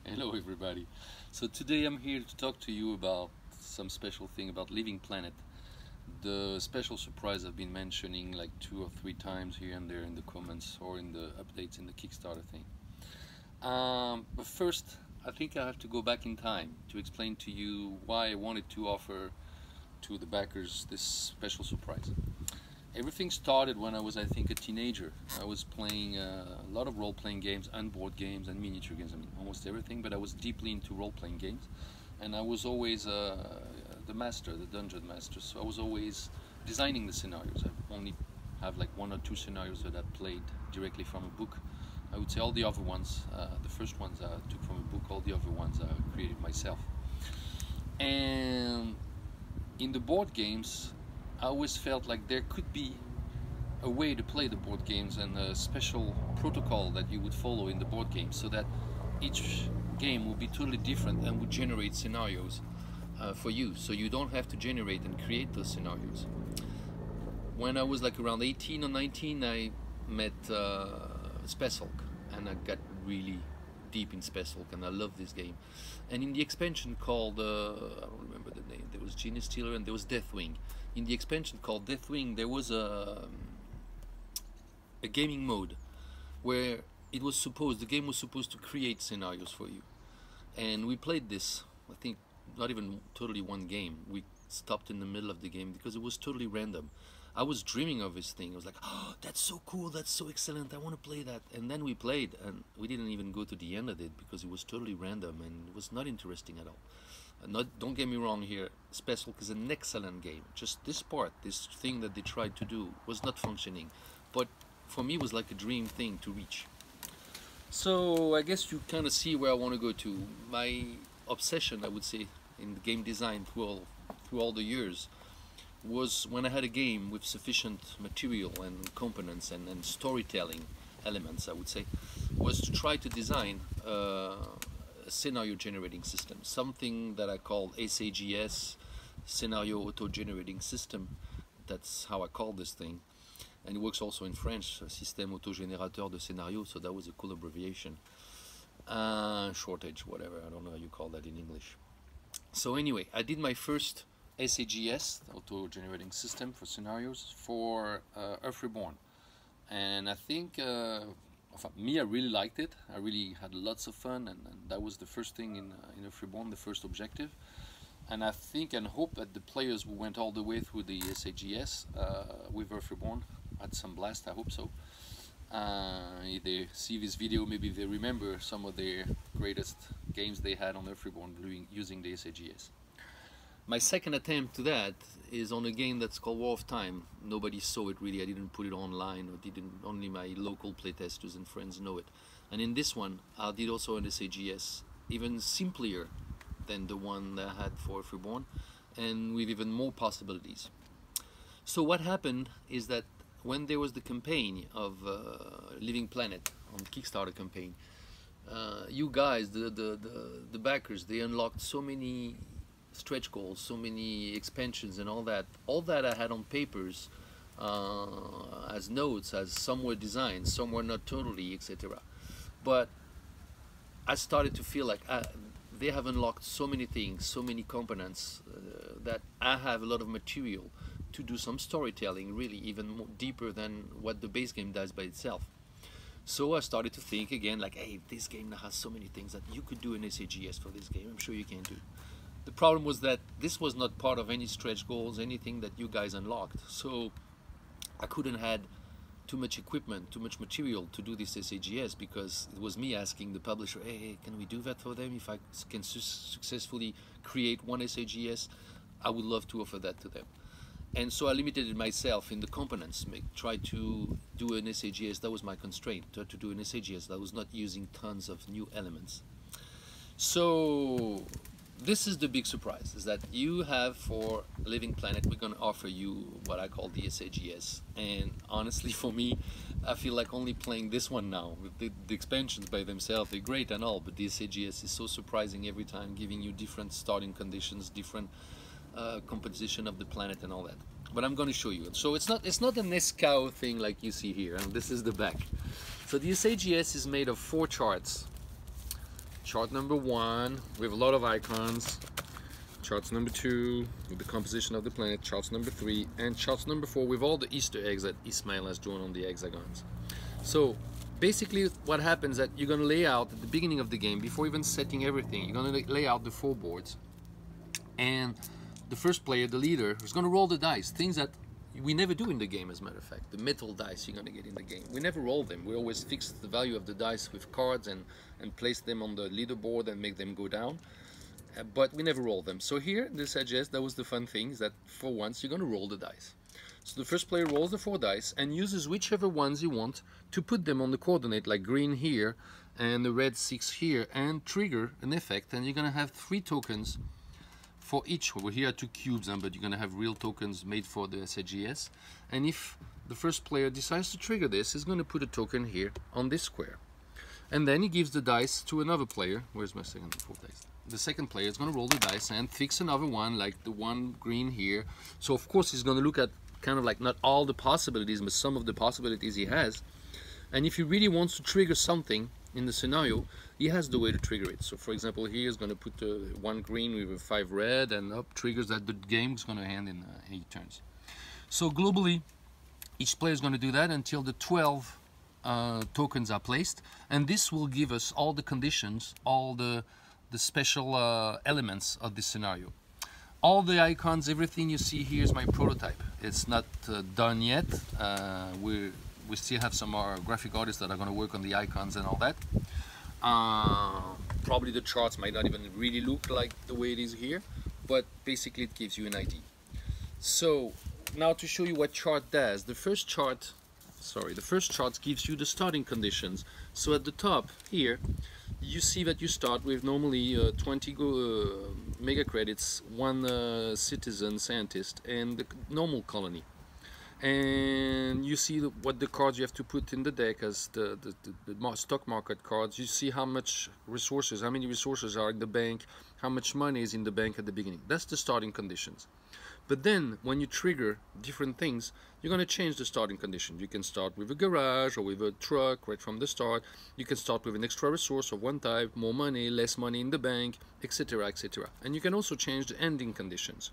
Hello everybody. So today I'm here to talk to you about some special thing about Living Planet. The special surprise I've been mentioning like 2 or 3 times here and there in the comments or in the updates in the Kickstarter thing. But first, I think I have to go back in time to explain to you why I wanted to offer to the backers this special surprise. Everything started when I was, I think, a teenager. I was playing a lot of role-playing games and board games and miniature games, I mean almost everything, but I was deeply into role-playing games, and I was always the master, the dungeon master, so I was always designing the scenarios. I only have like 1 or 2 scenarios that I played directly from a book. I would say all the other ones, the first ones I took from a book, all the other ones I created myself. And in the board games, I always felt like there could be a way to play the board games and a special protocol that you would follow in the board games so that each game would be totally different and would generate scenarios for you, so you don't have to generate and create those scenarios. When I was like around 18 or 19, I met Space Hulk, and I got really deep in Space Hulk, and I love this game. And in the expansion called, I don't remember the name, there was Genius Stealer and there was Deathwing. In the expansion called Deathwing, there was a gaming mode where it was supposed, the game was supposed to create scenarios for you. And we played this, I think not even totally one game. We stopped in the middle of the game because it was totally random. I was dreaming of this thing. I was like, oh, that's so cool, that's so excellent, I want to play that. And then we played, and we didn't even go to the end of it because it was totally random and it was not interesting at all. Don't get me wrong here, Space Hulk is an excellent game. Just this part, this thing that they tried to do was not functioning. But for me it was like a dream thing to reach. So I guess you kind of see where I want to go to. My obsession, I would say, in game design through all the years was when I had a game with sufficient material and components and storytelling elements, I would say, was to try to design a scenario generating system, something that I called SAGS, Scenario Auto Generating System. That's how I call this thing, and it works also in French, Système Autogénérateur de Scénario, so that was a cool abbreviation, shortage, whatever, I don't know how you call that in English. So anyway, I did my first SAGS, auto-generating system for scenarios, for Earth Reborn, and I think me, I really liked it. I really had lots of fun, and that was the first thing in Earth Reborn, the first objective. And I think and hope that the players who went all the way through the SAGS with Earth Reborn had some blast. I hope so. If they see this video, maybe they remember some of their greatest games they had on Earth Reborn using the SAGS. My second attempt to that is on a game that's called War of Time. Nobody saw it really. I didn't put it online, or only my local playtesters and friends know it. And in this one, I did also an SAGS, even simpler than the one that I had for Earth Reborn, and with even more possibilities. So what happened is that when there was the campaign of Living Planet, on Kickstarter campaign, you guys, the backers, they unlocked so many stretch goals, so many expansions and all that I had on papers as notes, as some were designed, some were not totally, etc. But I started to feel like they have unlocked so many things, so many components, that I have a lot of material to do some storytelling, really even more deeper than what the base game does by itself. So I started to think again, like, hey, this game now has so many things that you could do an SAGS for this game. I'm sure you can do. The problem was that this was not part of any stretch goals, anything that you guys unlocked. So I couldn't have too much equipment, too much material to do this SAGS, because it was me asking the publisher, hey, can we do that for them? If I can successfully create one SAGS, I would love to offer that to them. And so I limited myself in the components, try to do an SAGS, that was my constraint, to do an SAGS that was not using tons of new elements. So this is the big surprise, is that you have for Living Planet, we're going to offer you what I call the SAGS. And honestly, for me, I feel like only playing this one now. The expansions by themselves, they're great and all, but the SAGS is so surprising every time, giving you different starting conditions, different composition of the planet and all that. But I'm going to show you. So it's not a Nescau thing like you see here, and this is the back. So the SAGS is made of 4 charts chart number 1 with a lot of icons, charts number 2 with the composition of the planet, charts number 3, and charts number 4 with all the Easter eggs that Ismail has drawn on the hexagons. So basically what happens that you're going to lay out at the beginning of the game, before even setting everything, you're going to lay out the 4 boards, and the first player, the leader, is going to roll the dice, things that we never do in the game, as a matter of fact. The metal dice you're going to get in the game, we never roll them. We always fix the value of the dice with cards and place them on the leaderboard and make them go down, but we never roll them. So here they suggest, that was the fun thing, is that for once you're going to roll the dice. So the first player rolls the 4 dice and uses whichever ones you want to put them on the coordinate, like green here and the red 6 here, and trigger an effect, and you're going to have 3 tokens for each. Well, here are 2 cubes, but you're going to have real tokens made for the SAGS. And if the first player decides to trigger this, he's going to put a token here on this square. And then he gives the dice to another player. Where's my second and 4th dice? The second player is going to roll the dice and fix another one, like the one green here. So of course he's going to look at kind of like not all the possibilities, but some of the possibilities he has. And if he really wants to trigger something in the scenario, he has the way to trigger it. So for example, here is going to put 1 green with a 5 red, and up triggers that the game is going to end in 8 turns. So globally, each player is going to do that until the 12 tokens are placed, and this will give us all the conditions, all the special elements of this scenario. All the icons, everything you see here is my prototype. It's not done yet. We still have some graphic artists that are going to work on the icons and all that. Probably the charts might not even really look like the way it is here, but basically it gives you an idea. So now to show you what chart does, the first chart gives you the starting conditions. So at the top here, you see that you start with normally 20 mega credits, 1 citizen scientist, and the normal colony. And you see what the cards you have to put in the deck as the stock market cards. You see how much resources, how many resources are in the bank, how much money is in the bank at the beginning. That's the starting conditions. But then when you trigger different things, you're going to change the starting condition. You can start with a garage or with a truck right from the start. You can start with an extra resource of 1 type, more money, less money in the bank, etc., etc. And you can also change the ending conditions.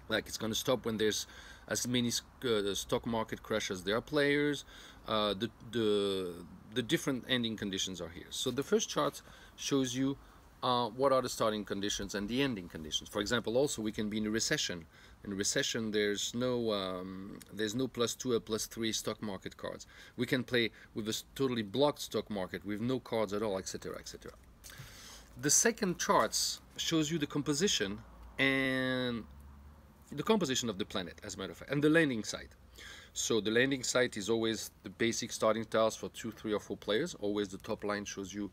Like it's going to stop when there's as many stock market crash as there are players. The different ending conditions are here. So the first chart shows you what are the starting conditions and the ending conditions. For example, also we can be in a recession. In a recession, there's no +2 or +3 stock market cards. We can play with a totally blocked stock market with no cards at all, etc., etc. The second charts shows you the composition and the composition of the planet, as a matter of fact, and the landing site. So the landing site is always the basic starting tiles for 2, 3, or 4 players. Always the top line shows you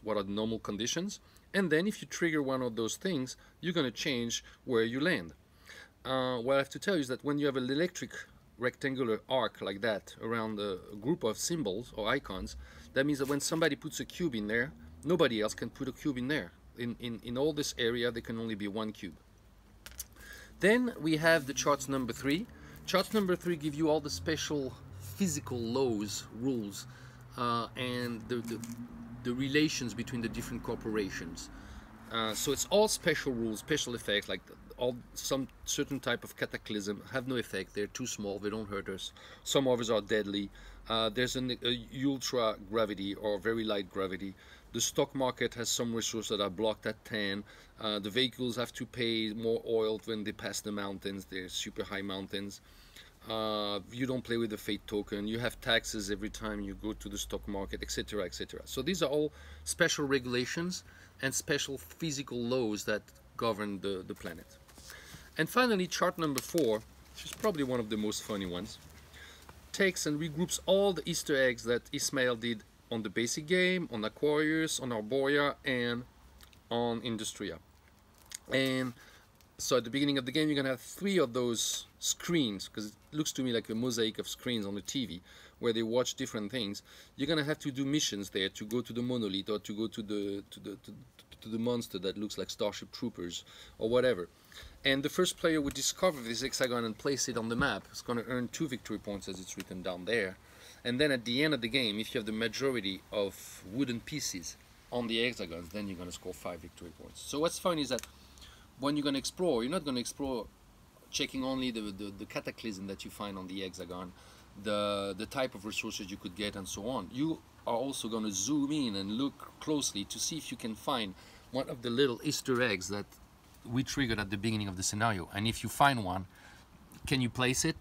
what are the normal conditions. And then if you trigger one of those things, you're going to change where you land. What I have to tell you is that when you have an electric rectangular arc like that around a group of symbols or icons, that means that when somebody puts a cube in there, nobody else can put a cube in there. In all this area, there can only be 1 cube. Then we have the charts number 3. Charts number 3 give you all the special physical laws, rules, and the relations between the different corporations. So it's all special rules, special effects, like some certain type of cataclysm have no effect. They're too small, they don't hurt us. Some others are deadly. There's an ultra gravity or very light gravity. The stock market has some resources that are blocked at 10. The vehicles have to pay more oil when they pass the mountains. They're super high mountains. You don't play with the fate token. You have taxes every time you go to the stock market, etc., etc. So these are all special regulations and special physical laws that govern the planet. And finally, chart number 4, which is probably one of the most funny ones, takes and regroups all the Easter eggs that Ismail did on the basic game, on Aquarius, on Arboria, and on Industria. And so at the beginning of the game, you're going to have 3 of those screens, because it looks to me like a mosaic of screens on the TV, where they watch different things. You're going to have to do missions there to go to the monolith, or to go to the monster that looks like Starship Troopers, or whatever. And the first player would discover this hexagon and place it on the map. It's going to earn 2 victory points, as it's written down there. And then at the end of the game, if you have the majority of wooden pieces, on the hexagons, then you're going to score 5 victory points. So what's fun is that when you're going to explore, you're not going to explore checking only the cataclysm that you find on the hexagon, the type of resources you could get, and so on. You are also going to zoom in and look closely to see if you can find one of the little Easter eggs that we triggered at the beginning of the scenario. And if you find one, can you place it?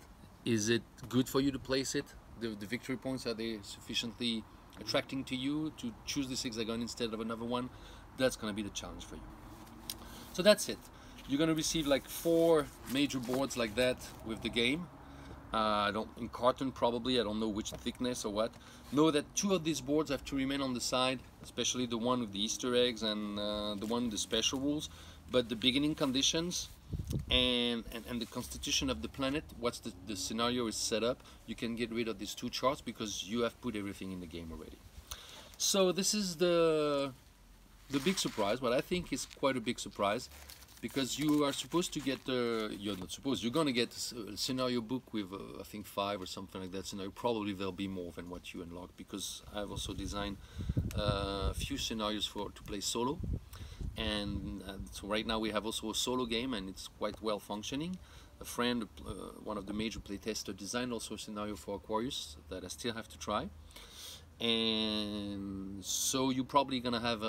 Is it good for you to place it? The victory points, are they sufficiently attracting to you to choose this hexagon instead of another one? That's going to be the challenge for you. So that's it. You're going to receive like 4 major boards like that with the game. In carton probably, I don't know which thickness or what. Know that 2 of these boards have to remain on the side, especially the one with the Easter eggs and the one with the special rules. But the beginning conditions and the constitution of the planet, what's the scenario is set up, you can get rid of these 2 charts because you have put everything in the game already. So this is the big surprise, what I think is quite a big surprise, because you are supposed to get, you're not supposed, you're going to get a scenario book with I think 5 or something like that scenario. Probably there'll be more than what you unlock, because I've also designed a few scenarios to play solo. And so right now we have also a solo game, and it's quite well functioning. A friend, one of the major playtesters, designed also a scenario for Aquarius that I still have to try. And so you're probably gonna have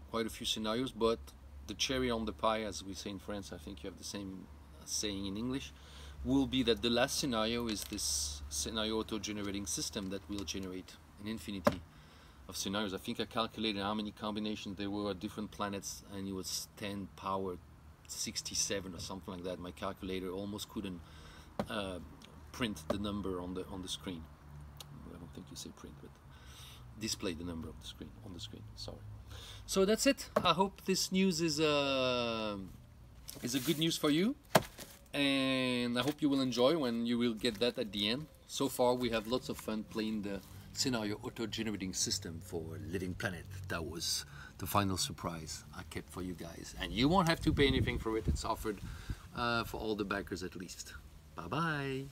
quite a few scenarios, but the cherry on the pie, as we say in France, I think you have the same saying in English, will be that the last scenario is this scenario auto-generating system that will generate an infinity of scenarios. I think I calculated how many combinations there were at different planets, and it was 10 power 67 or something like that. My calculator almost couldn't print the number on the screen. I don't think you say print, but display the number of the screen on the screen. Sorry. So that's it. I hope this news is a good news for you, and I hope you will enjoy when you will get that at the end. So far we have lots of fun playing the scenario auto-generating system for Living Planet. That was the final surprise I kept for you guys, and you won't have to pay anything for it. It's offered for all the backers at least. Bye bye.